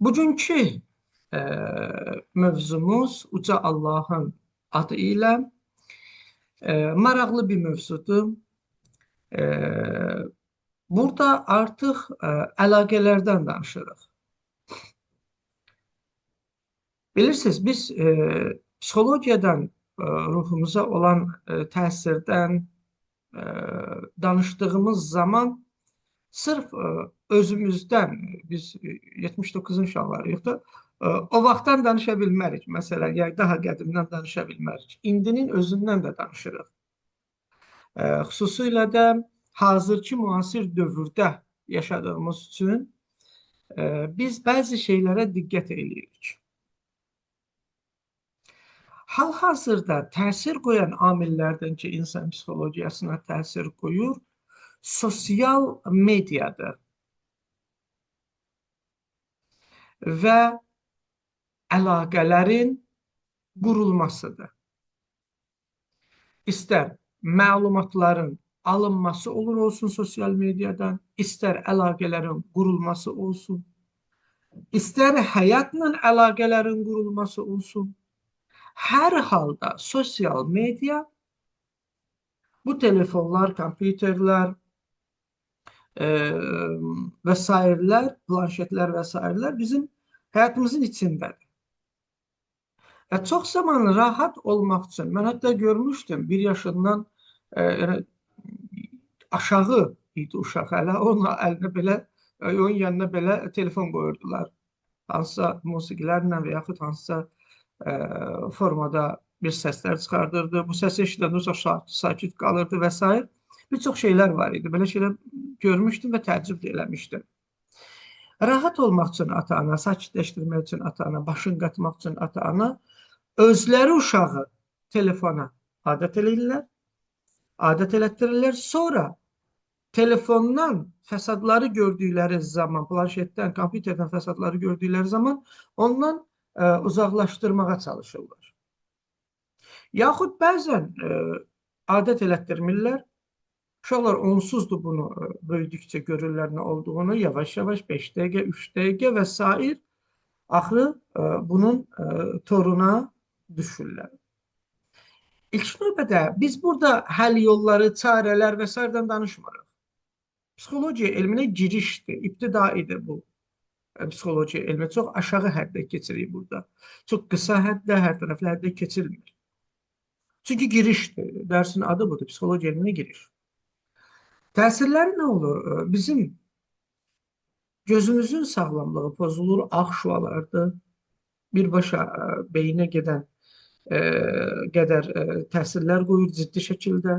Bugünkü e, mövzumuz Uca Allahın adı ilə maraqlı bir mövzudur. E, Burada artıq əlaqələrdən danışırıq. Bilirsiniz, biz psixologiyadan ruhumuza olan təsirdən e, danışdığımız zaman sırf özümüzdən, biz 79-un uşaqlarıyıq da, o vaxtdan danışa bilmərik. Məsələn, ya daha qədimdən danışa bilmərik. İndinin özündən də danışırıq. Xüsusilə də hazırki müasir dövrdə yaşadığımız üçün biz bəzi şeylərə diqqət edirik. Hal-hazırda təsir qoyan amillərdən ki, insan psixologiyasına təsir qoyur, sosial mediadır və əlaqələrin qurulmasıdır. İstər məlumatların alınması olur olsun sosial mediadan, istər əlaqələrin qurulması olsun, istər həyatla əlaqələrin qurulması olsun. Hər halda sosial media bu telefonlar, kompüterlər və sairələr, planşetlər və sairələr bizim həyatımızın içindədir. Və çox zaman rahat olmaq üçün, mən hətta görmüşdüm, 1 yaşından aşağı idi uşaq hələ, onun əlinə belə, onun yanına belə telefon qoyurdular. Hansısa musiqilərlə və yaxud hansısa formada bir səslər çıxardırdı. Bu səsi eşidəndə çox sakit qalırdı və s. Bir çox şeylər var idi. Belə şeylər görmüşdüm və təəccüb də eləmişdim. Rahat olmaq üçün ata-ana, sakitləşdirmək üçün ata-ana, başın qatmaq üçün ata-ana özləri uşağı telefona adət eləyirlər, adət elətdirirlər. Sonra telefondan fəsadları gördükləri zaman, planşetdən, kompüterdən fəsadları gördükləri zaman ondan uzaqlaşdırmağa çalışırlar. Yaxud bəzən adət elətdirmirlər. Uşaqlar onsuzdur bunu böyüdükcə görürlər nə olduğunu, yavaş-yavaş 5 dəqiqə, 3 dəqiqə və s. Axırı bunun toruna düşürlər. İlk növbədə biz burada həll yolları, çarələr və s.dən danışmırıq. Psixologiya elminə girişdir, ibtidaidir bu. Psixologiya elmi çox aşağı həddə keçirik burada. Çox qısa həddə, hər tərəfli həddə keçilmir. Çünki girişdir, dərsin adı budur, psixologiya elminə giriş. Təsirləri nə olur? Bizim gözümüzün sağlamlığı pozulur, ağ şüalardır, birbaşa beyinə gedən qədər təsirlər qoyur ciddi şəkildə.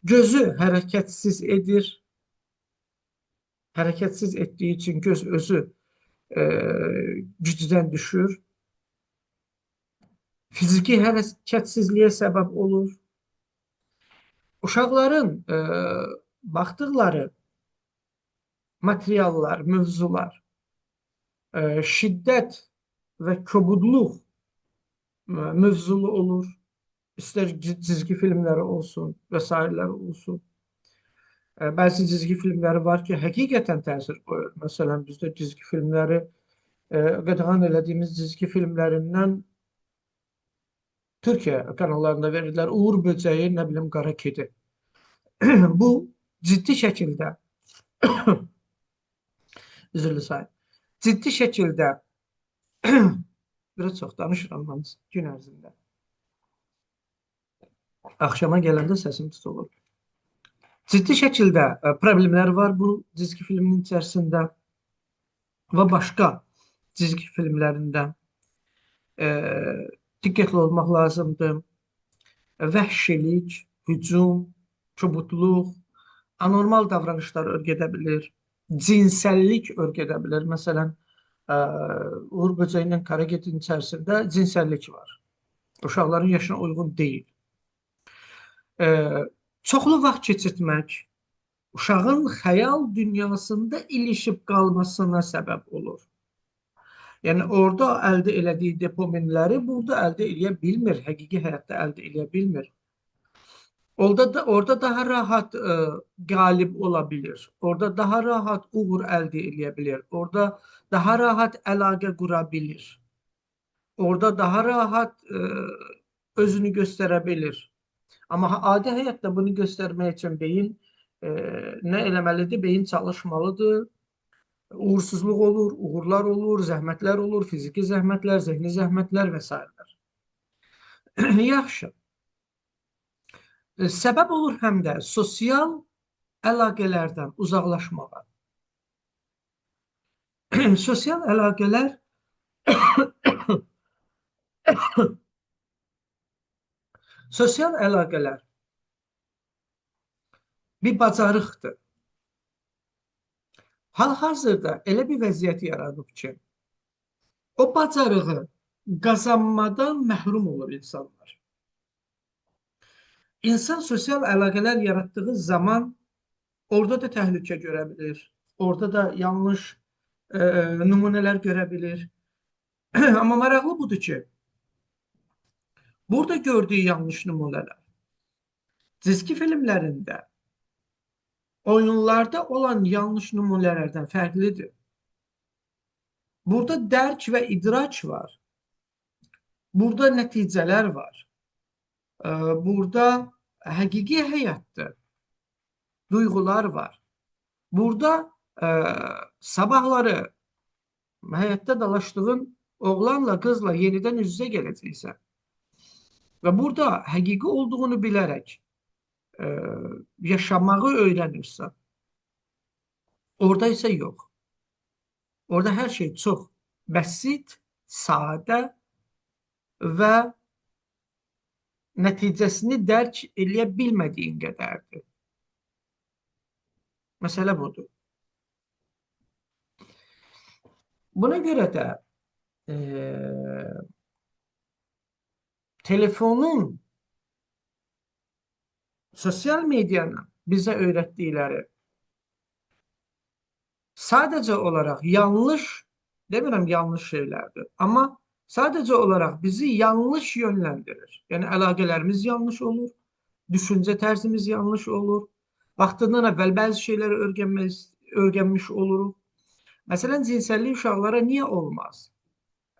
Gözü hərəkətsiz edir. Hərəkətsiz etdiyi üçün göz özü gücdən düşür. Fiziki hərəkətsizliyə səbəb olur. Uşaqların baxdıqları materiallar, mövzular, şiddət və kobudluq mövzulu olur. İstər cizgi filmləri olsun və s. olsun. Bəzi cizgi filmləri var ki, həqiqətən təsir qoyur. Məsələn, bizdə cizgi filmləri, qadağan elədiyimiz cizgi filmlərindən Türkiyə kanallarında verirlər. Uğur böcəyi, nə bilim, qara kedi. Bu, ciddi şəkildə üzrlü sayın. Ciddi şəkildə biraz çox danışıram mən gün ərzində. Axşama gələndə səsim tutulur. Ciddi şəkildə problemlər var bu cizgi filmin içərisində və başqa cizgi filmlərində. Diqqətli olmaq lazımdır. Vəhşilik, hücum, kobudluq, anormal davranışlar örgədə bilir. Cinsəllik örgədə bilir. Məsələn, Uğur böcəyi ilə qara kedin içərisində cinsəllik var. Uşaqların yaşına uyğun deyil. Çoxlu vaxt keçirtmək uşağın xəyal dünyasında ilişib qalmasına səbəb olur. Yəni, orada əldə elədiyi dopaminləri burada əldə eləyə bilmir, həqiqi həyatda əldə eləyə bilmir. Orada daha rahat qalib ola bilir. Orada daha rahat uğur əldə edə bilir. Orada daha rahat əlaqə qura bilir. Orada daha rahat özünü göstərə bilir. Amma adi həyatda bunu göstərmək üçün beyin nə eləməlidir? Beyin çalışmalıdır. Uğursuzluq olur, uğurlar olur, zəhmətlər olur, fiziki zəhmətlər, zehni zəhmətlər və s. Yaxşı. Səbəb olur həm də sosial əlaqələrdən uzaqlaşmağa. Sosial əlaqələr sosial əlaqələr bir bacarıqdır. Hal-hazırda elə bir vəziyyət yaradıb ki, o bacarığı qazanmadan məhrum olur insanlar. İnsan sosial əlaqələr yaratdığı zaman orada da təhlükə görə bilir. Orada da yanlış nümunələr görə bilir. Amma maraqlı budur ki, burada gördüyü yanlış nümunələr cizgi filmlərində, oyunlarda olan yanlış nümunələrdən fərqlidir. Burada dərk və idrac var. Burada nəticələr var. Burada həqiqi həyatdır. Duyğular var. Burada sabahları həyatda dalaşdığın oğlanla, qızla yenidən üz-üzə gələcəksən. Və burada həqiqi olduğunu bilərək yaşamağı öyrənirsən. Orada isə yox. Orada hər şey çox bəsit, sadə və nəticəsini dərk eləyə bilmədiyin qədərdir. Məsələ budur. Buna görə də telefonun, sosial medianın bizə öyrətdikləri sadəcə olaraq yanlış, demirəm yanlış şeylərdir, amma sadəcə olaraq bizi yanlış yönləndirir. Yəni əlaqələrimiz yanlış olur, düşüncə tərzimiz yanlış olur, vaxtından əvvəl bəzi şeyləri öyrənmiş oluruq. Məsələn, cinsəllik uşaqlara niyə olmaz?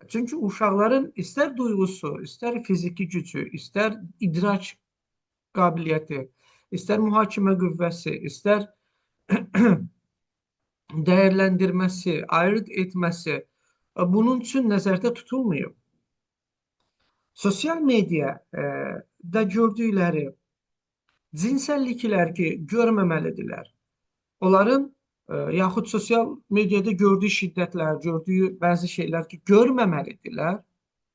Çünki uşaqların istər duyğusu, istər fiziki gücü, istər idrac qabiliyyəti, istər mühakimə qüvvəsi, istər dəyərləndirməsi, ayırd etməsi bunun üçün nəzərdə tutulmuyor. Sosial mediada gördükləri cinsəlliklər ki, görməməlidirlər. Onların yaxud sosial mediada gördüyü şiddətlər, gördüyü bəzi şeylər ki, görməməlidirlər.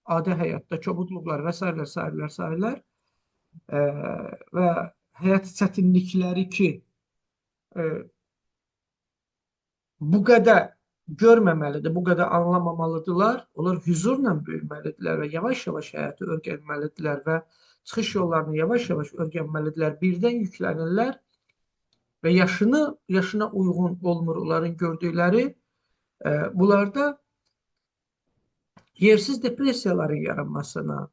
Adi həyatda kobudluqlar və s. Və həyat çətinlikləri ki, bu qədər görməməlidir, bu qədər anlamamalıdırlar. Onlar hüzurla böyüməlidirlər və yavaş-yavaş həyatı öyrənməlidirlər və çıxış yollarını yavaş-yavaş öyrənməlidirlər. Birdən yüklənirlər və yaşına uyğun olmur onların gördükləri. Bunlarda yersiz depressiyaların yaranmasına,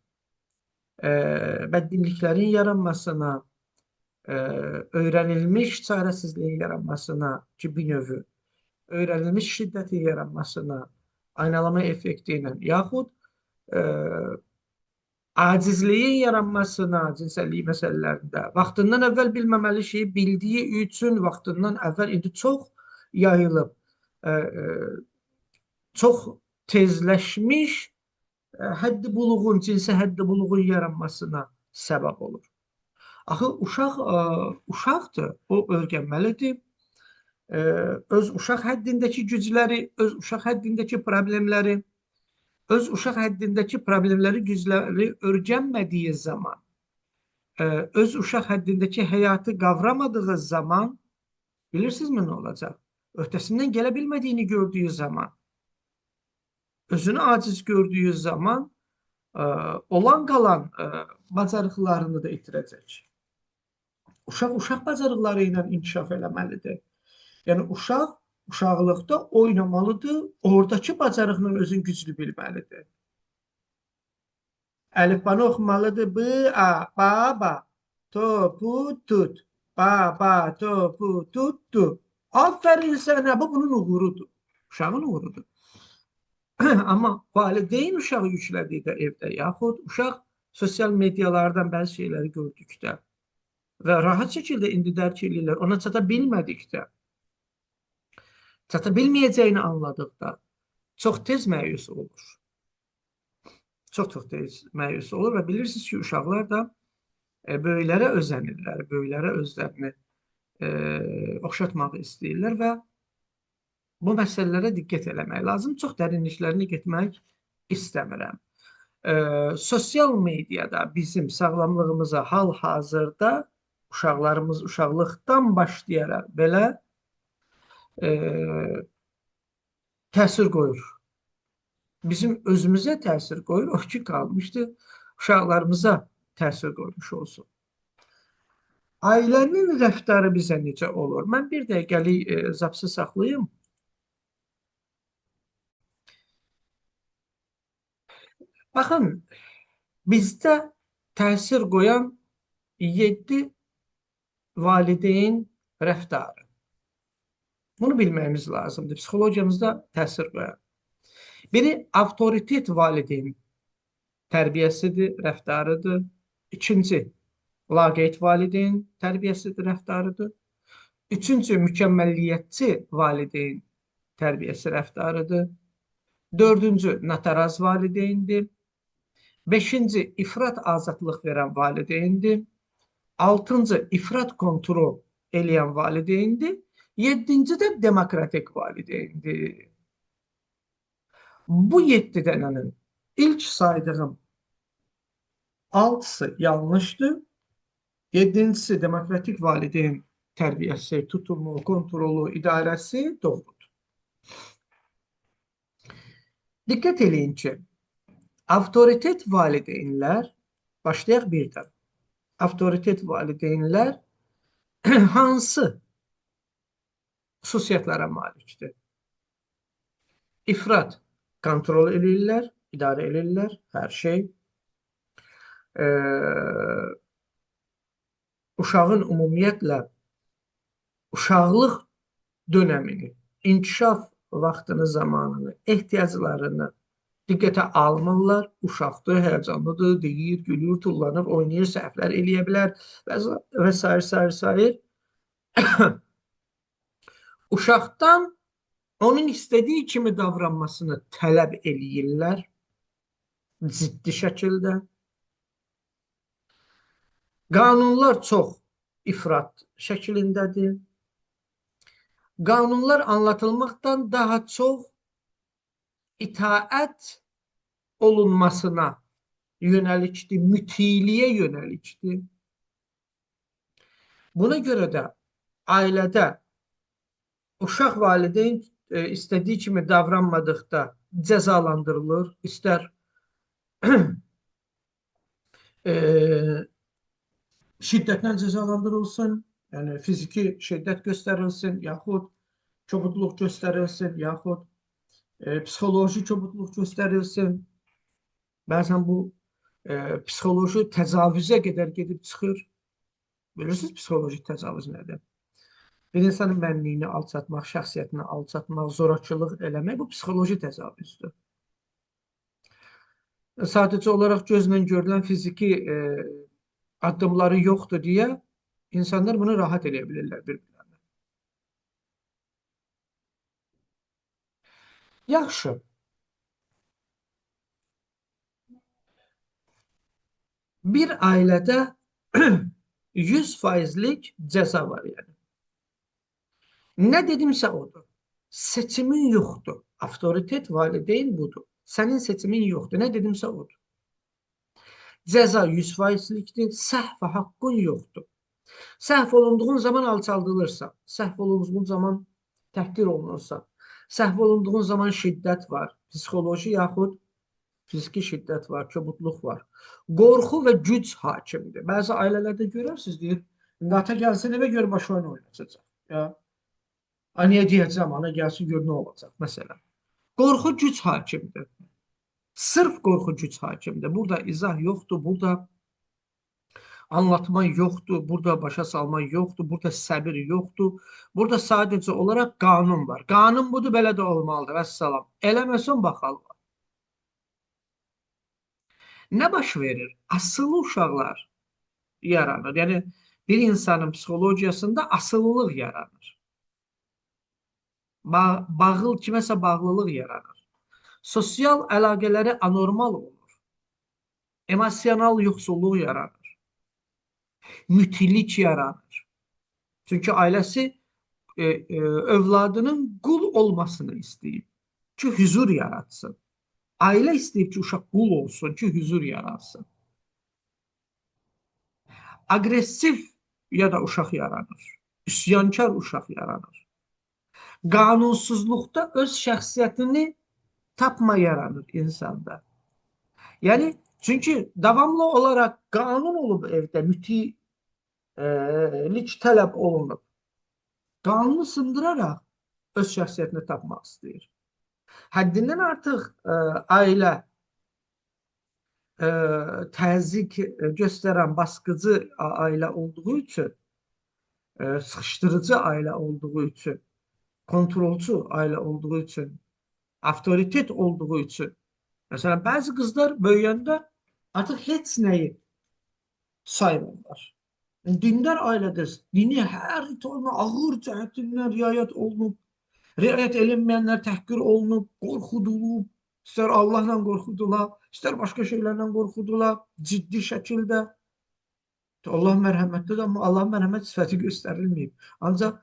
bədbinliklərin yaranmasına, öyrənilmiş çarəsizliyin yaranmasına ki, bir növü, öyrənilmiş şiddətin yaranmasına, aynalama effekti ilə, yaxud acizliyin yaranmasına cinsəllik məsələlərində, vaxtından əvvəl bilməməli şeyi bildiyi üçün vaxtından əvvəl indi çox yayılıb, çox tezləşmiş həddi buluğun, cinsi həddi buluğun yaranmasına səbəb olur. Axı, uşaq uşaqdır, o öyrənməlidir. Öz uşaq həddindəki gücləri, öz uşaq həddindəki problemləri, öz uşaq həddindəki problemləri, gücləri öyrənmədiyi zaman, öz uşaq həddindəki həyatı qavramadığı zaman, bilirsinizmi nə olacaq? Öhdəsindən gələ bilmədiyini gördüyü zaman, özünü aciz gördüyü zaman, olan qalan bacarıqlarını da itirəcək. Uşaq bacarıqları ilə inkişaf eləməlidir. Yəni, uşaq uşaqlıqda oynamalıdır, oradakı bacarıqla özün güclü bilməlidir. Əlifbanı oxumalıdır, b, a, ba, ba. topu tut. Baba topu tuttu. Aferin sənə, bu bunun uğurudur. Uşağın uğurudur. Amma valideyn uşağı yüklədikdə evdə, yaxud uşaq sosial medialardan bəzi şeyləri gördükdə və rahat şəkildə indi dərk edirlər, ona çata bilmədikdə, çata bilməyəcəyini anladıqda çox tez məyus olur. Çox tez məyus olur və bilirsiniz ki, uşaqlar da böyüklərə özənirlər, böyüklərə özlərini oxşatmaq istəyirlər və bu məsələlərə diqqət eləmək lazım. Çox dərinliklərini getmək istəmirəm. Sosial mediada bizim sağlamlığımıza hal-hazırda uşaqlarımız uşaqlıqdan başlayaraq belə təsir qoyur. Bizim özümüzə təsir qoyur, o ki qalmışdı, uşaqlarımıza təsir qoymuş olsun. Ailənin rəftarı bizə necə olur? Mən bir dəqiqəlik zapsı saxlayım. Baxın, bizdə təsir qoyan 7 valideyn rəftarı. Bunu bilməyimiz lazımdır. Psixologiyamızda təsir qoyan. Biri, avtoritet valideyn tərbiyəsidir, rəftarıdır. İkinci, laqeyd valideyn tərbiyəsidir, rəftarıdır. Üçüncü, mükəmməliyyətçi valideyn tərbiyəsi, rəftarıdır. Dördüncü, nataraz valideyndir. Beşinci, ifrat azadlıq verən valideyndir. Altıncı, ifrat kontrol eləyən valideyndir. Yedinci də demokratik valideyndir. Bu 7 dənənin ilk saydığım 6-sı yanlışdır. 7-incisi demokratik valideyn tərbiyəsi, tutumu, kontrolu, idarəsi doğrudur. Diqqət eləyin ki, avtoritet valideynlər, başlayaq birdən. Avtoritet valideynlər hansı xüsusiyyətlərə malikdir? İfrat kontrol edirlər, idarə edirlər, hər şey. Uşağın ümumiyyətlə uşaqlıq dönəmini, inkişaf vaxtını, zamanını, ehtiyaclarını diqqətə almırlar. Uşaqdır, həyəcanlıdır, deyir, gülür, tullanır, oynayır, səhvlər eləyə bilər və s. Uşaqdan onun istədiyi kimi davranmasını tələb eləyirlər ciddi şəkildə. Qanunlar çox ifrat şəklindədir. Qanunlar anlatılmaqdan daha çox itaət olunmasına yönəlikdir, mütiliyə yönəlikdir. Buna görə də ailədə uşaq valideyn istədiyi kimi davranmadıqda cəzalandırılır, istər şiddətlə cəzalandırılsın, yəni fiziki şiddət göstərilsin, yaxud kobudluq göstərilsin, yaxud psixoloji kobudluq göstərilsin. Bəzən bu psixoloji təcavüzə qədər gedib çıxır. Bilirsiniz, psixoloji təcavüz nədir? Bir insanın mənliyini alçatmaq, şəxsiyyətini alçatmaq, zorakılıq eləmək, bu psixoloji təcavüzdür. Sadəcə olaraq gözlə görülən fiziki addımları yoxdur deyə insanlar bunu rahat eləyə bilirlər bir-birlərinə. Yaxşı. Bir ailədə 100%lik cəza var yəni. Nə dedimsə odur. Seçimin yoxdur. Avtoritet valideyn budur. Sənin seçimin yoxdur. Nə dedimsə odur. Cəza 100%likdir, səhv və haqqın yoxdur. Səhv olunduğun zaman alçaldılırsa, səhv olunduğun zaman təhqir olunursa, səhv olunduğun zaman şiddət var, psixoloji yaxud fiziki şiddət var, kobudluq var. Qorxu və güc hakimdir. Bəzi ailələrdə görərsiniz, deyir, ata gəlsin evə gör baş oyun oynayacaq. Ya, anaya deyəcəm, ana gəlsin gör nə olacaq, məsələn. Qorxu güc hakimdir. Sırf qorxu güc hakimdir. Burada izah yoxdur, burada Anlatma yoxdur, burada başa salma yoxdur, burada səbir yoxdur. Burada sadəcə olaraq qanun var. Qanun budur, belə də olmalıdır. Vəssalam. Eləməsən baxalım. Nə baş verir? Asıllı uşaqlar yaranır. Yəni bir insanın psixologiyasında asıllılıq yaranır. Bağıl kiməsə bağlılıq yaranır. Sosial əlaqələri anormal olur. Emosional yoxsulluq yaranır. Mütilik yaranır. Çünki ailəsi övladının qul olmasını istəyib ki, hüzur yaratsın. Ailə istəyib ki, uşaq qul olsun ki, hüzur yaratsın. Aqressiv ya da uşaq yaranır. Üsyankar uşaq yaranır. Qanunsuzluqda öz şəxsiyyətini tapma yaranır insanda. Yəni, çünki davamlı olaraq qanun olub evdə, mütilik tələb olunub. Qanunu sındıraraq öz şəxsiyyətini tapmaq istəyir. Həddindən artıq ailə təzyiq göstərən baskıcı ailə olduğu üçün, sıxışdırıcı ailə olduğu üçün, kontrolçu ailə olduğu üçün, avtoritet olduğu üçün. Məsələn, bəzi qızlar böyüyəndə artıq heç nəyi saymırlar. Dindar ailədir. Dini hər türlü ağır cəhətindən riayət olunub. Riayət edilməyənlər təhqir olunub, qorxudulub. İstər Allahla qorxudular, istər başqa şeylərlə qorxudular, ciddi şəkildə. Allah mərhəmətlidir, amma Allah mərhəmət sifəti göstərilməyib. Ancaq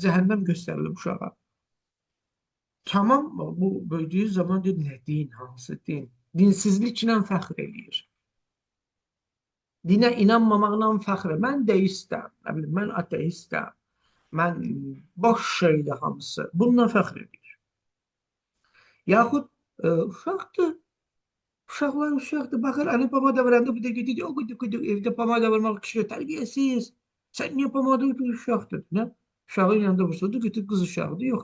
cəhənnəm göstərilib uşağa. Tamam, bu böyüdüyü zaman deyir, nə din, hansı din? Dinsizliklə fəxr eləyir. Dinə inanmamaqla fəxr. Mən deistəm, mən ateistəm, mən boş şeydir hamısı. Bununla fəxr edir. Yaxud uşaqdır. Uşaqlar uşaqdır. Baxır, anne pomada verəndə bir də gedir, o qıdı evdə pomada vermək kişiyə tərbiyəsiz. Sən niyə pomada ver uşaqdır? Nə? Uşağın yanında vursadı, getir qız uşaqdır. Yox,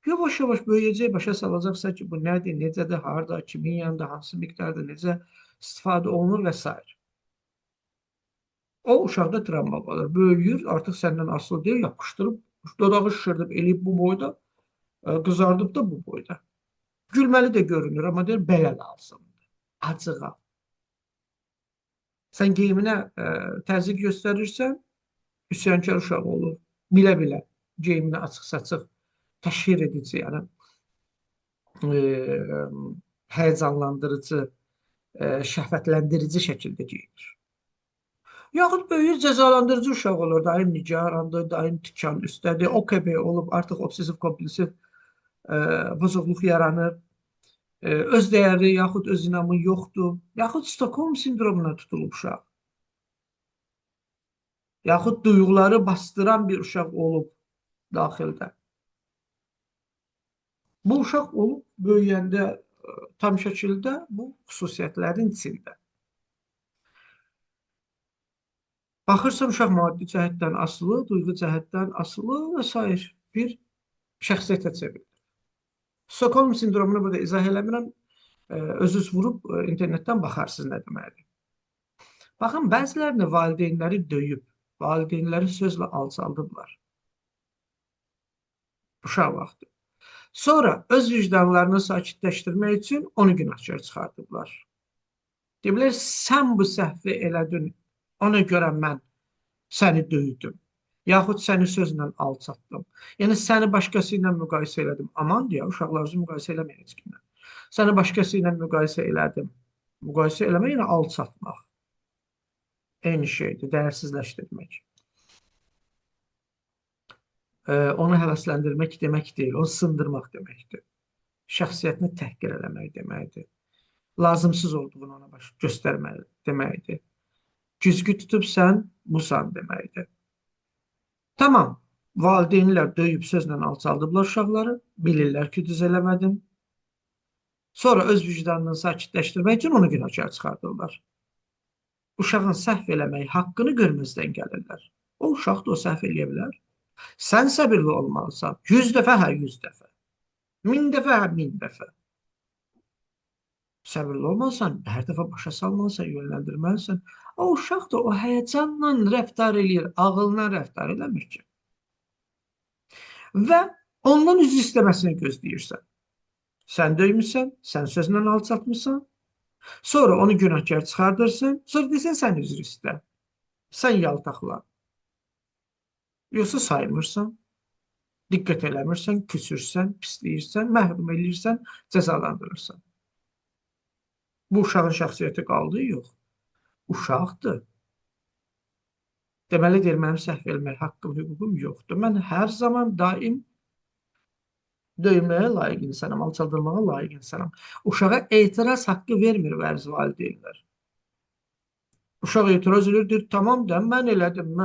yavaş-yavaş böyüyəcək, başa salacaqsa ki, bu nədir, necədir, harada, kimin yanında, hansı miqdarda, necə istifadə olunur və s. O uşaqda travma qalır. Böyüyür, artıq səndən asılı deyil, yapışdırıb, dodağı şişirdib, eləyib bu boyda, qızardıb da bu boyda. Gülməli də görünür, amma deyir, belə lazımdır. Acığa. Sən geyiminə təzyiq göstərirsən, üsyankar uşaq olur. Bilə-bilə geyimini açıq-saçıq təşhir edici, yəni həyəcanlandırıcı, şəhvətləndirici şəkildə geyinir. Yaxud böyüyür, cəzalandırıcı uşaq olur. Daim nigarandır, daim tikan üstədir, OKB olub, artıq obsessiv-kompulsiv bozuqluq yaranır. Öz dəyəri, yaxud öz inamı yoxdur. Yaxud Stockholm sindromuna tutulub uşaq. Yaxud duyğuları bastıran bir uşaq olub daxildə. Bu uşaq olub, böyüyəndə tam şəkildə bu xüsusiyyətlərin içində. Baxırsan, uşaq maddi cəhətdən asılı, duyğu cəhətdən asılı və s. bir şəxsiyyətə çevrilir. Stockholm sindromunu burada izah eləmirəm, özünüz vurub internetdən baxarsınız nə deməkdir. Baxın, bəzilərini valideynləri döyüb, valideynləri sözlə alçaldıblar. Uşaq vaxtı. Sonra öz vicdanlarını sakitləşdirmək üçün onu günahkar çıxardıblar. Deyiblər, sən bu səhvi elədin, ona görə mən səni döydüm. Yaxud səni sözlə alçatdım. Yəni, səni başqası ilə müqayisə elədim. Aman deyə, uşaqlarınızı müqayisə eləməyin heç kimlə. Səni başqası ilə müqayisə elədim. Müqayisə eləmək, yəni alçatmaq. Eyni şeydir, dəyərsizləşdirmək. Onu həvəsləndirmək demək deyil, onu sındırmaq deməkdir. Şəxsiyyətini təhqir eləmək deməkdir. Lazımsız olduğunu ona göstərmək deməkdir. Güzgü tutub sən busan deməkdir. Tamam, valideynlər döyüb sözlə alçaldıblar uşaqları, bilirlər ki, düz eləmədim. Sonra öz vicdanını sakitləşdirmək üçün onu günahkar çıxardırlar. Uşağın səhv eləmək haqqını görməzdən gəlirlər. O uşaq da o səhv eləyə bilər. Sən səbirli olmalısan. 100 dəfə, hə 100 dəfə. 1000 dəfə, hə 1000 dəfə. Səbirli olmalısan, hər dəfə başa salmalısan, yönləndirməlisən. O uşaq da o həyəcanla rəftar eləyir, ağılına rəftar eləmir ki. Və ondan üzr istəməsini gözləyirsən. Sən döymüsən, sən sözlə alçatmısan, sonra onu günahkar çıxardırsan, sonra desən sən üzr istə. Sən yaltaqla. Yoxsa saymırsan, diqqət eləmirsən, küsürsən, pisləyirsən, məhrum eləyirsən, cəzalandırırsan. Bu uşağın şəxsiyyəti qaldı? Yox. Uşaqdır. Deməli deyir, mənim səhv eləmək haqqım, hüququm yoxdur. Mən hər zaman daim döyməyə layiq insanam, alçaldılmağa layiq insanam. Uşağa etiraz haqqı vermir vəriz valideynlər. Uşaq etiraz edir, deyir, tamam da mən elədim,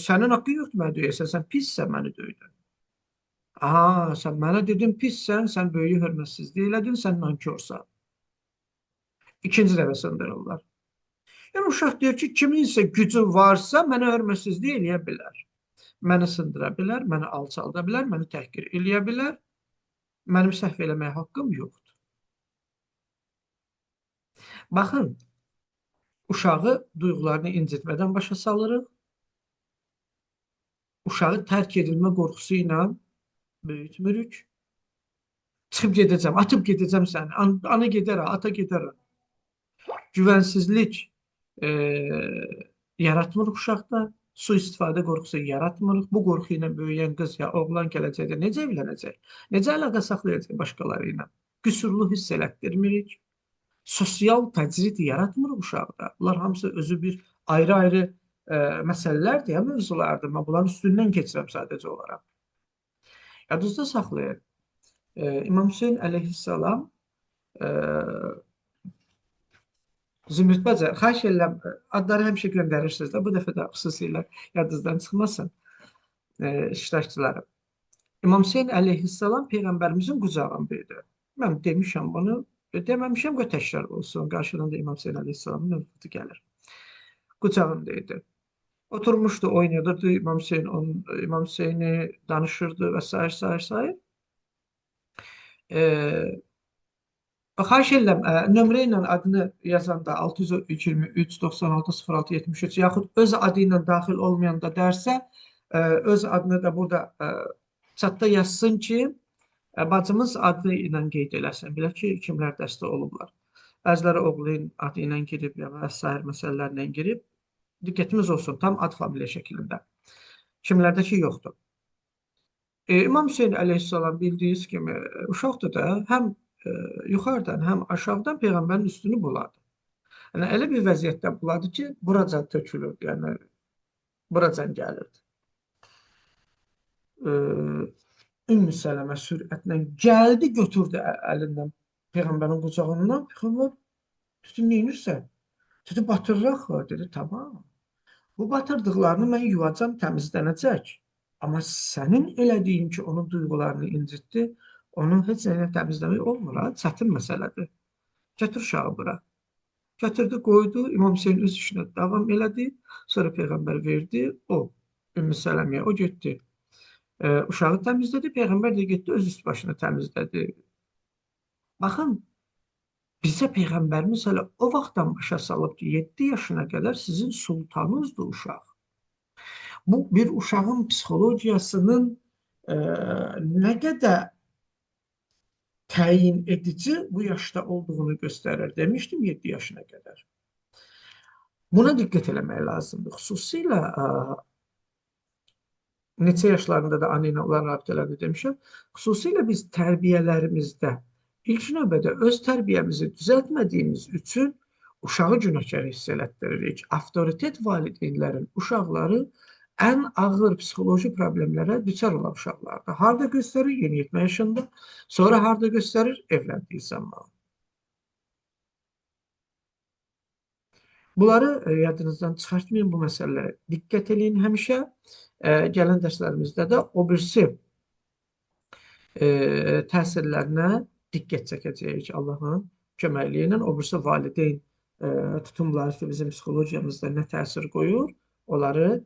sənin haqqın yoxdur mənə döyəsən, sən pissən, məni döydün. Aha, sən mənə dedin pissən, sən böyüyü hörmətsizlik elədin, sən nankorsan. İkinci dəfə sındırırlar. Yəni uşaq deyir ki, kiminsə gücü varsa mənə hörmətsizlik eləyə bilər. Məni sındıra bilər, məni alçalda bilər, məni təhqir eləyə bilər. Mənim səhv eləməyə haqqım yoxdur. Baxın, uşağı duyğularını incitmədən başa salırıq. Uşağı tərk edilmə qorxusu ilə böyütmürük. Çıxıb gedəcəm, atıb gedəcəm səni. Ana gedərə, ata gedərə. Güvənsizlik yaratmırıq uşaqda. Sui-istifadə qorxusu yaratmırıq. Bu qorxu ilə böyüyən qız ya oğlan gələcəkdə necə evlənəcək? Necə əlaqə saxlayacaq başqaları ilə? Qüsurlu hiss elətdirmirik. Sosial təcrid yaratmırıq uşaqda. Bunlar hamısı özü bir ayrı-ayrı məsələlərdir, mövzulardır. Mən bunların üstündən keçirəm sadəcə olaraq. Yadınızda saxlayın. İmam Hüseyin əleyhissalam Zümrüd bacı, xahiş edirəm, adları həmişə göndərirsiniz də, bu dəfə də xüsusilə yadınızdan çıxmasın iştirakçıları. İmam Hüseyin əleyhissalam Peyğəmbərimizin qucağındaydı. Mən demişəm bunu, deməmişəm ki, təkrar olsun. Qarşıdan da İmam Hüseyin əleyhissalamın növbəti gəlir. Qucağındaydı. Oturmuşdu, oynayırdı, İmam Hüseyini danışırdı və s. Xahiş edirəm, nömrə ilə adını yazanda 623 96 06 73 yaxud öz adı ilə daxil olmayanda dərsə, öz adını da burada çatda yazsın ki, bacımız adı ilə qeyd eləsin. Bilək ki, kimlər dəstə olublar. Bəziləri oğlun adı ilə girib, və sair məsələlərlə girib. Diqqətimiz olsun, tam ad familiya şəklində. Kimlərdə ki, yoxdur. İmam Hüseyin əleyhissalam bildiyiniz kimi uşaqdır da, həm yuxarıdan, həm aşağıdan Peyğəmbərin üstünü buladı. Yəni, elə bir vəziyyətdə buladı ki, buracan tökülürdü, yəni, buracan gəlirdi. Ümmü Sələmə sürətlə gəldi, götürdü əlindən Peyğəmbərin qucağından. Peyğəmbər, dedi, neyinirsən? Dedi, batırıraq, dedi, tamam. Bu batırdıqlarını mən yuvacam, təmizlənəcək. Amma sənin elədiyin ki, onun duyğularını incitdi, onu heç nəyə təmizləmək olmur, çətin məsələdir. Gətir uşağı bura. Gətirdi, qoydu, İmam Hüseyin öz işinə davam elədi. Sonra Peyğəmbər verdi, o, Ümmü Sələmiyə, o getdi. Uşağı təmizlədi, Peyğəmbər də getdi, öz üst başını təmizlədi. Baxın, bizə Peyğəmbərimiz hələ o vaxtdan başa salıb ki, 7 yaşına qədər sizin sultanınızdır uşaq. Bu, bir uşağın psixologiyasının nə qədər təyin edici bu yaşda olduğunu göstərir. Demişdim 7 yaşına qədər. Buna diqqət eləmək lazımdır. Xüsusilə neçə yaşlarında da anə ilə olan rabitələrdə demişəm. Xüsusilə biz tərbiyələrimizdə ilk növbədə öz tərbiyəmizi düzəltmədiyimiz üçün uşağı günahkar hiss elətdiririk. Avtoritet valideynlərin uşaqları ən ağır psixoloji problemlərə düçar olan uşaqlardır. Harada göstərir? Yeniyetmə yaşında. Sonra harada göstərir? Evləndiyi zaman. Bunları yadınızdan çıxartmayın bu məsələlərə. Diqqət eləyin həmişə. Gələn dərslərimizdə də o birisi təsirlərinə diqqət çəkəcəyik Allahın köməkliyi ilə. O birisi valideyn tutumları ki, bizim psixologiyamızda nə təsir qoyur, onları